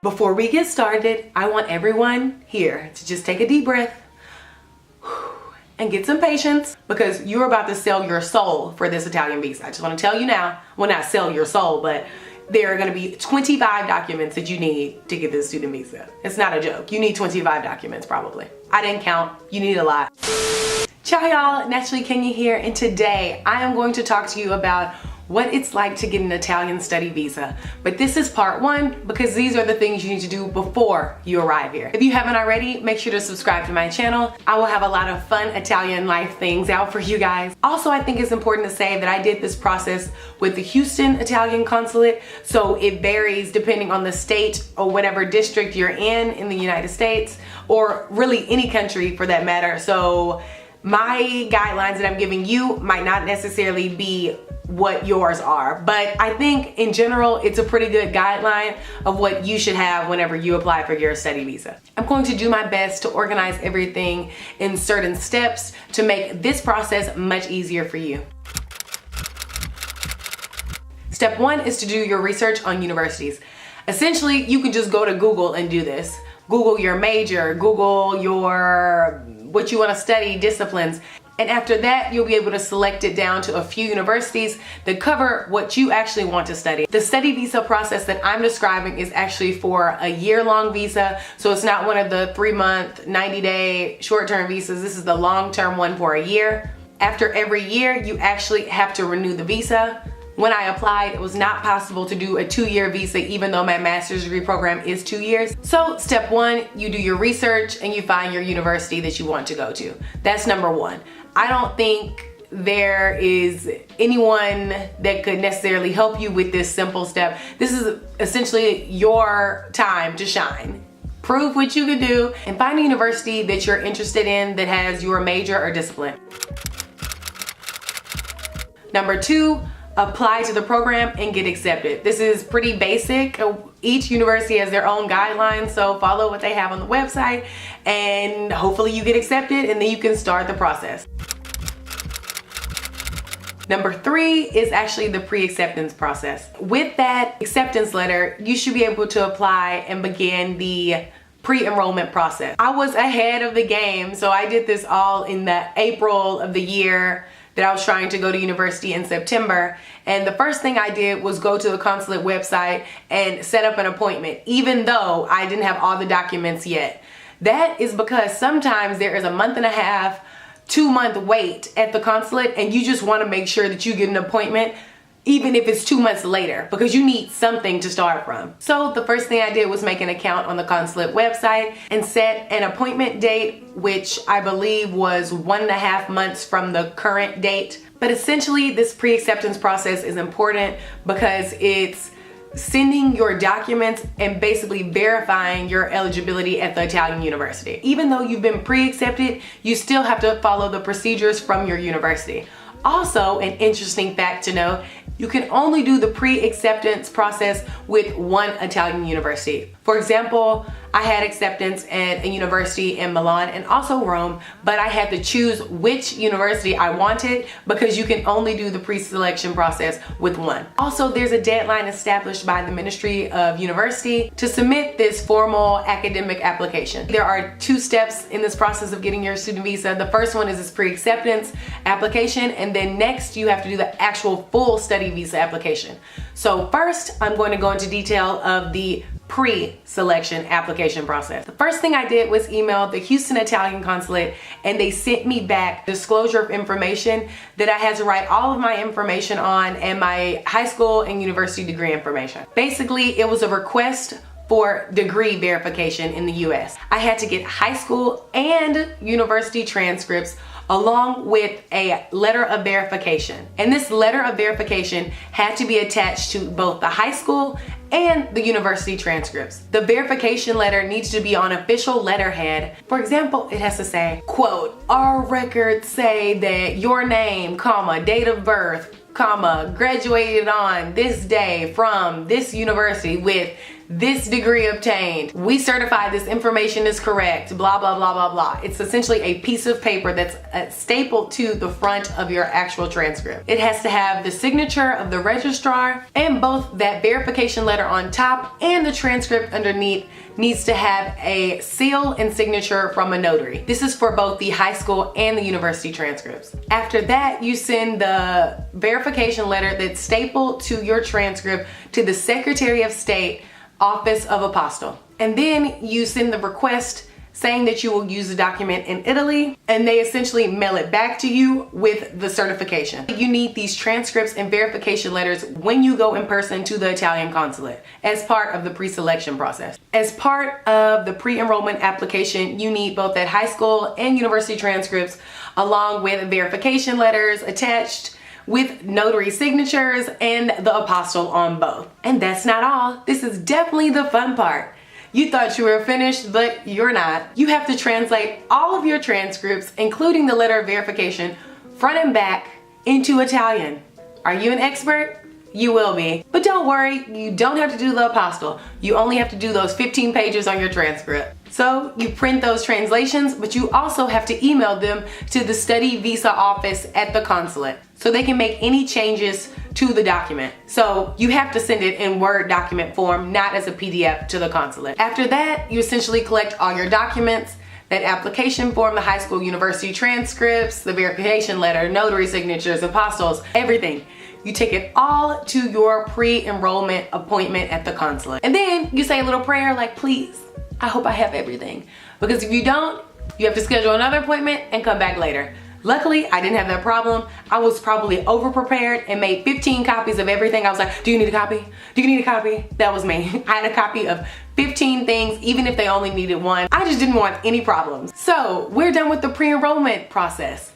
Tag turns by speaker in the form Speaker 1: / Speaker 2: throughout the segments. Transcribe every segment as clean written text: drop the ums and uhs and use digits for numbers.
Speaker 1: Before we get started, I want everyone here to just take a deep breath and get some patience, because you're about to sell your soul for this Italian visa. I just want to tell you now, well, not sell your soul, but there are going to be 25 documents that you need to get this student visa. It's not a joke. You need 25 documents probably. I didn't count. You need a lot. Ciao y'all, Naturally Kenya here, and today I am going to talk to you about what it's like to get an Italian study visa. But this is part one, because these are the things you need to do before you arrive here. If you haven't already, make sure to subscribe to my channel. I will have a lot of fun Italian life things out for you guys. Also, I think it's important to say that I did this process with the Houston Italian consulate, so it varies depending on the state or whatever district you're in the United States, or really any country for that matter. So my guidelines that I'm giving you might not necessarily be what yours are, but I think in general it's a pretty good guideline of what you should have whenever you apply for your study visa. I'm going to do my best to organize everything in certain steps to make this process much easier for you. Step one is to do your research on universities. Essentially, you can just go to Google and do this. Google your major, Google your what you want to study, disciplines. And after that, you'll be able to select it down to a few universities that cover what you actually want to study. The study visa process that I'm describing is actually for a year-long visa. So it's not one of the 3-month, 90-day short-term visas. This is the long-term one for a year. After every year, you actually have to renew the visa. When I applied, it was not possible to do a 2-year visa, even though my master's degree program is 2 years. So step one, you do your research and you find your university that you want to go to. That's number one. I don't think there is anyone that could necessarily help you with this simple step. This is essentially your time to shine. Prove what you can do and find a university that you're interested in that has your major or discipline. Number two, apply to the program and get accepted. This is pretty basic. Each university has their own guidelines, so follow what they have on the website and hopefully you get accepted and then you can start the process. Number three is actually the pre-acceptance process. With that acceptance letter, you should be able to apply and begin the pre-enrollment process. I was ahead of the game, so I did this all in the April of the year that I was trying to go to university in September. And the first thing I did was go to the consulate website and set up an appointment, even though I didn't have all the documents yet. That is because sometimes there is a 1.5 to 2-month wait at the consulate, and you just want to make sure that you get an appointment even if it's 2 months later, because you need something to start from. So the first thing I did was make an account on the consulate website and set an appointment date, which I believe was 1.5 months from the current date. But essentially, this pre-acceptance process is important because it's sending your documents and basically verifying your eligibility at the Italian university. Even though you've been pre-accepted, you still have to follow the procedures from your university. Also, an interesting fact to note, you can only do the pre-acceptance process with one Italian university. For example, I had acceptance at a university in Milan and also Rome, but I had to choose which university I wanted because you can only do the pre-selection process with one. Also, there's a deadline established by the Ministry of University to submit this formal academic application. There are 2 steps in this process of getting your student visa. The first one is this pre-acceptance application, and then next you have to do the actual full study visa application. So first, I'm going to go into detail of the pre-selection application process. The first thing I did was email the Houston Italian consulate, and they sent me back disclosure of information that I had to write all of my information on and my high school and university degree information. Basically, it was a request for degree verification in the US. I had to get high school and university transcripts along with a letter of verification. And this letter of verification had to be attached to both the high school and the university transcripts. The verification letter needs to be on official letterhead. For example, it has to say, quote, "Our records say that your name, comma, date of birth, comma, graduated on this day from this university with this degree obtained, we certify this information is correct, blah, blah, blah, blah, blah. It's essentially a piece of paper that's stapled to the front of your actual transcript. It has to have the signature of the registrar, and both that verification letter on top and the transcript underneath needs to have a seal and signature from a notary. This is for both the high school and the university transcripts. After that, you send the verification letter that's stapled to your transcript to the Secretary of State Office of Postal. And then you send the request saying that you will use the document in Italy, and they essentially mail it back to you with the certification. You need these transcripts and verification letters when you go in person to the Italian consulate as part of the pre-selection process. As part of the pre-enrollment application, you need both that high school and university transcripts along with verification letters attached with notary signatures and the apostille on both. And that's not all. This is definitely the fun part. You thought you were finished, but you're not. You have to translate all of your transcripts, including the letter of verification, front and back, into Italian. Are you an expert? You will be. But don't worry, you don't have to do the apostille. You only have to do those 15 pages on your transcript. So you print those translations, but you also have to email them to the study visa office at the consulate so they can make any changes to the document. So you have to send it in Word document form, not as a PDF to the consulate. After that, you essentially collect all your documents, that application form, the high school university transcripts, the verification letter, notary signatures, apostilles, everything. You take it all to your pre-enrollment appointment at the consulate. And then you say a little prayer like, please, I hope I have everything. Because if you don't, you have to schedule another appointment and come back later. Luckily, I didn't have that problem. I was probably over-prepared and made 15 copies of everything. I was like, do you need a copy? Do you need a copy? That was me. I had a copy of 15 things, even if they only needed one. I just didn't want any problems. So we're done with the pre-enrollment process.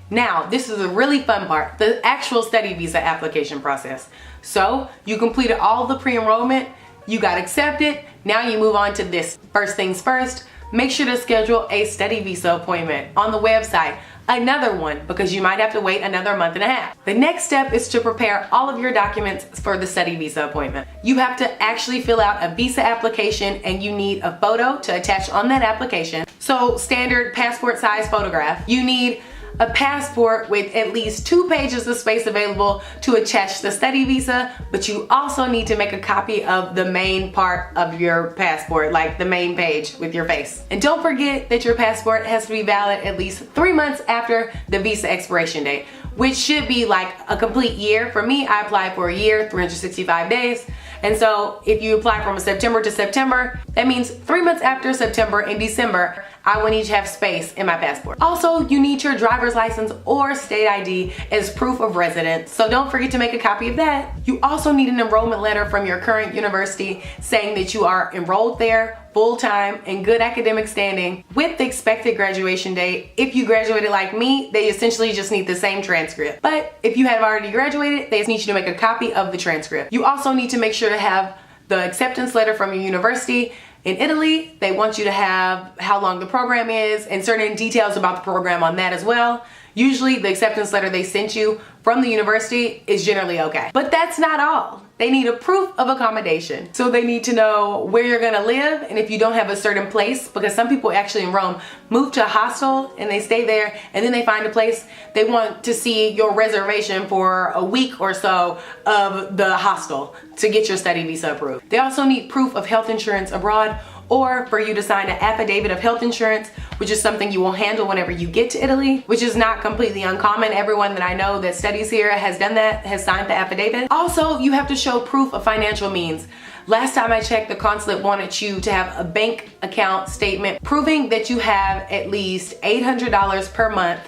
Speaker 1: Now, this is a really fun part, the actual study visa application process. So you completed all the pre-enrollment, you got accepted, now you move on to this. First things first, make sure to schedule a study visa appointment on the website. Another one, because you might have to wait another month and a half. The next step is to prepare all of your documents for the study visa appointment. You have to actually fill out a visa application and you need a photo to attach on that application. So standard passport size photograph. You need a passport with at least 2 pages of space available to attach the study visa, but you also need to make a copy of the main part of your passport, like the main page with your face. And don't forget that your passport has to be valid at least 3 months after the visa expiration date, which should be like a complete year. For me, I applied for a year, 365 days. And so if you apply from September to September, that means 3 months after September and December, I will need to have space in my passport. Also, you need your driver's license or state ID as proof of residence, so don't forget to make a copy of that. You also need an enrollment letter from your current university saying that you are enrolled there full-time in good academic standing with the expected graduation date. If you graduated like me, they essentially just need the same transcript. But if you have already graduated, they just need you to make a copy of the transcript. You also need to make sure to have the acceptance letter from your university. In Italy, they want you to have how long the program is and certain details about the program on that as well. Usually the acceptance letter they sent you from the university is generally okay. But that's not all. They need a proof of accommodation. So they need to know where you're gonna live, and if you don't have a certain place, because some people actually in Rome move to a hostel and they stay there and then they find a place, they want to see your reservation for a week or so of the hostel to get your study visa approved. They also need proof of health insurance abroad, or for you to sign an affidavit of health insurance, which is something you will handle whenever you get to Italy, which is not completely uncommon. Everyone that I know that studies here has done that, has signed the affidavit. Also, you have to show proof of financial means. Last time I checked, the consulate wanted you to have a bank account statement proving that you have at least $800 per month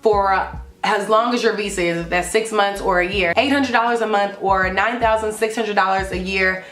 Speaker 1: for as long as your visa is, if that's 6 months or a year. $800 a month or $9,600 a year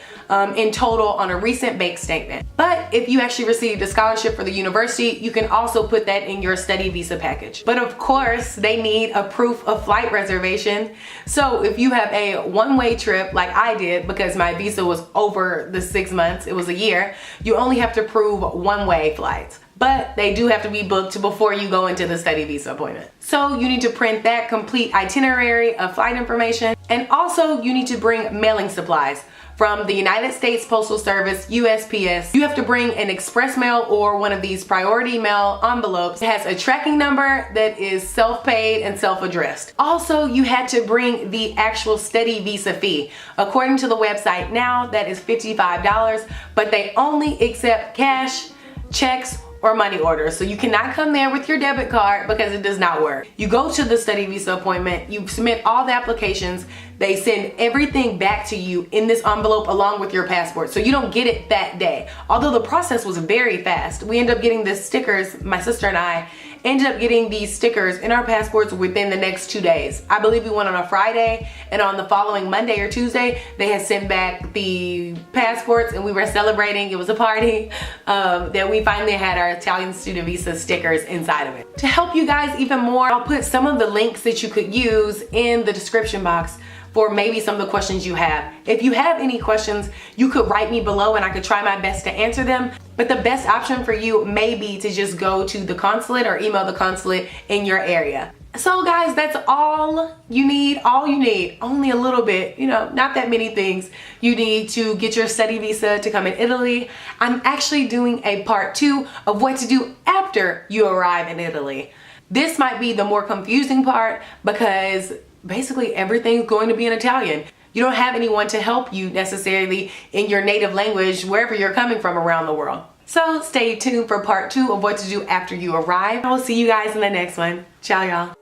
Speaker 1: in total on a recent bank statement. But if you actually received a scholarship for the university, you can also put that in your study visa package. But of course, they need a proof of flight reservation. So if you have a one-way trip like I did, because my visa was over the 6 months, it was a year, you only have to prove one-way flights. but they do have to be booked before you go into the study visa appointment. So you need to print that complete itinerary of flight information, and also you need to bring mailing supplies from the United States Postal Service, USPS. You have to bring an express mail or one of these priority mail envelopes. It has a tracking number that is self-paid and self-addressed. Also, you had to bring the actual study visa fee. According to the website now, that is $55, but they only accept cash, checks, or money orders. So you cannot come there with your debit card because it does not work. You go to the study visa appointment, you submit all the applications, they send everything back to you in this envelope along with your passport. So you don't get it that day. Although the process was very fast. We ended up getting the stickers, my sister and I ended up getting these stickers in our passports within the next 2 days. I believe we went on a Friday, and on the following Monday or Tuesday, they had sent back the passports, and we were celebrating. It was a party that we finally had our Italian student visa stickers inside of it. To help you guys even more, I'll put some of the links that you could use in the description box for maybe some of the questions you have. If you have any questions, you could write me below and I could try my best to answer them. But the best option for you may be to just go to the consulate or email the consulate in your area. So guys, that's all you need, only a little bit, not that many things you need to get your study visa to come in Italy. I'm actually doing a part 2 of what to do after you arrive in Italy. This might be the more confusing part because basically everything's going to be in Italian. You don't have anyone to help you necessarily in your native language wherever you're coming from around the world. So stay tuned for part 2 of what to do after you arrive. I will see you guys in the next one. Ciao, y'all.